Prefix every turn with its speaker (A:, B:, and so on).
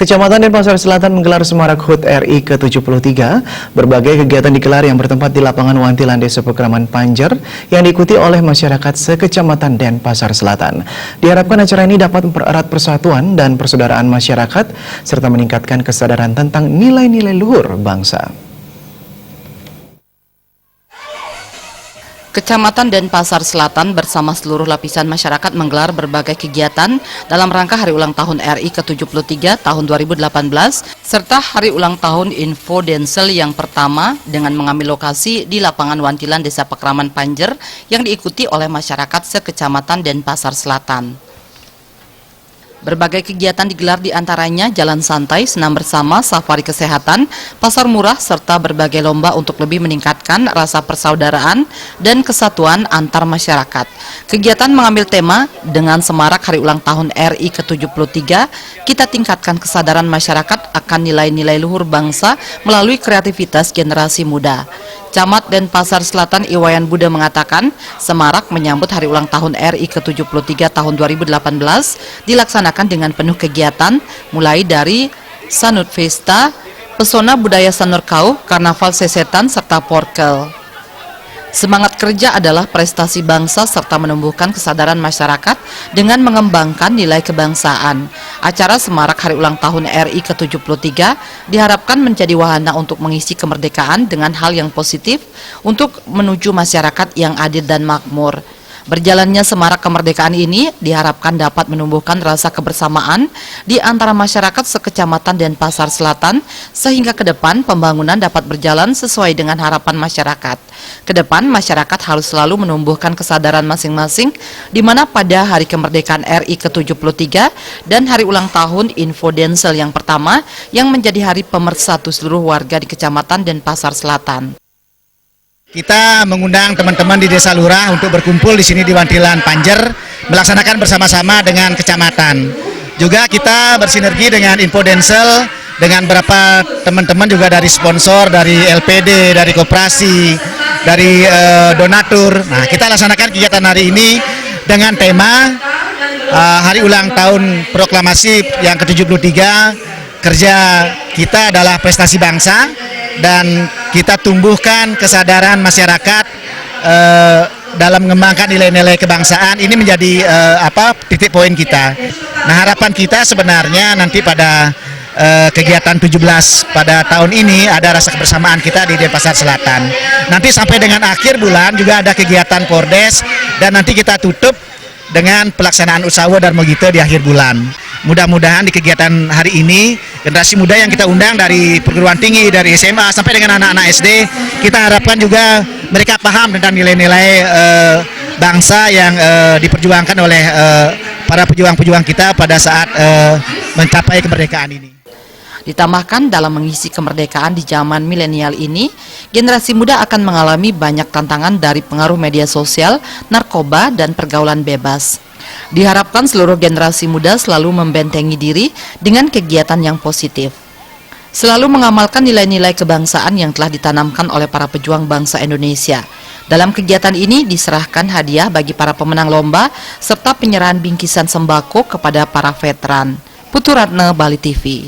A: Kecamatan Denpasar Selatan menggelar Semarak HUT RI ke-73. Berbagai kegiatan digelar yang bertempat di lapangan Wantilan Desa Pekraman Panjer yang diikuti oleh masyarakat sekecamatan Denpasar Selatan. Diharapkan acara ini dapat mempererat persatuan dan persaudaraan masyarakat serta meningkatkan kesadaran tentang nilai-nilai luhur bangsa.
B: Kecamatan Denpasar Selatan bersama seluruh lapisan masyarakat menggelar berbagai kegiatan dalam rangka Hari Ulang Tahun RI ke-73 tahun 2018 serta Hari Ulang Tahun Info Densel yang pertama dengan mengambil lokasi di lapangan Wantilan Desa Pekraman Panjer yang diikuti oleh masyarakat sekecamatan Denpasar Selatan. Berbagai kegiatan digelar diantaranya jalan santai, senam bersama, safari kesehatan, pasar murah, serta berbagai lomba untuk lebih meningkatkan rasa persaudaraan dan kesatuan antar masyarakat. Kegiatan mengambil tema dengan semarak Hari Ulang Tahun RI ke-73, kita tingkatkan kesadaran masyarakat akan nilai-nilai luhur bangsa melalui kreativitas generasi muda. Camat Denpasar Selatan Iwayan Buddha mengatakan, semarak menyambut Hari Ulang Tahun RI ke-73 tahun 2018 dilaksanakan dengan penuh kegiatan, mulai dari Sanut Festa, Pesona Budaya Sanurkau, Karnaval Sesetan, serta Porkel. Semangat kerja adalah prestasi bangsa serta menumbuhkan kesadaran masyarakat dengan mengembangkan nilai kebangsaan. Acara Semarak Hari Ulang Tahun RI ke-73 diharapkan menjadi wahana untuk mengisi kemerdekaan dengan hal yang positif untuk menuju masyarakat yang adil dan makmur. Berjalannya Semarak Kemerdekaan ini diharapkan dapat menumbuhkan rasa kebersamaan di antara masyarakat sekecamatan Denpasar Selatan sehingga ke depan pembangunan dapat berjalan sesuai dengan harapan masyarakat. Ke depan masyarakat harus selalu menumbuhkan kesadaran masing-masing di mana pada Hari Kemerdekaan RI ke-73 dan Hari Ulang Tahun Info Densel yang pertama yang menjadi hari pemersatu seluruh warga di Kecamatan Denpasar Selatan.
C: Kita mengundang teman-teman di Desa Lurah untuk berkumpul di sini di Wantilan Panjer, melaksanakan bersama-sama dengan kecamatan. Juga kita bersinergi dengan Info Densel, dengan beberapa teman-teman juga dari sponsor, dari LPD, dari koperasi, dari donatur. Nah, kita laksanakan kegiatan hari ini dengan tema Hari Ulang Tahun Proklamasi yang ke-73, kerja kita adalah prestasi bangsa, dan kita tumbuhkan kesadaran masyarakat dalam mengembangkan nilai-nilai kebangsaan. Ini menjadi titik poin kita. Nah, harapan kita sebenarnya nanti pada kegiatan 17 pada tahun ini ada rasa kebersamaan kita di Denpasar Selatan. Nanti sampai dengan akhir bulan juga ada kegiatan Pordes, dan nanti kita tutup dengan pelaksanaan Usawo dan Mogito di akhir bulan. Mudah-mudahan di kegiatan hari ini generasi muda yang kita undang dari perguruan tinggi, dari SMA sampai dengan anak-anak SD, kita harapkan juga mereka paham tentang nilai-nilai bangsa yang diperjuangkan oleh para pejuang-pejuang kita pada saat mencapai kemerdekaan ini.
B: Ditambahkan dalam mengisi kemerdekaan di zaman milenial ini, generasi muda akan mengalami banyak tantangan dari pengaruh media sosial, narkoba, dan pergaulan bebas. Diharapkan seluruh generasi muda selalu membentengi diri dengan kegiatan yang positif. Selalu mengamalkan nilai-nilai kebangsaan yang telah ditanamkan oleh para pejuang bangsa Indonesia. Dalam kegiatan ini diserahkan hadiah bagi para pemenang lomba serta penyerahan bingkisan sembako kepada para veteran. Putu Ratna, Bali TV.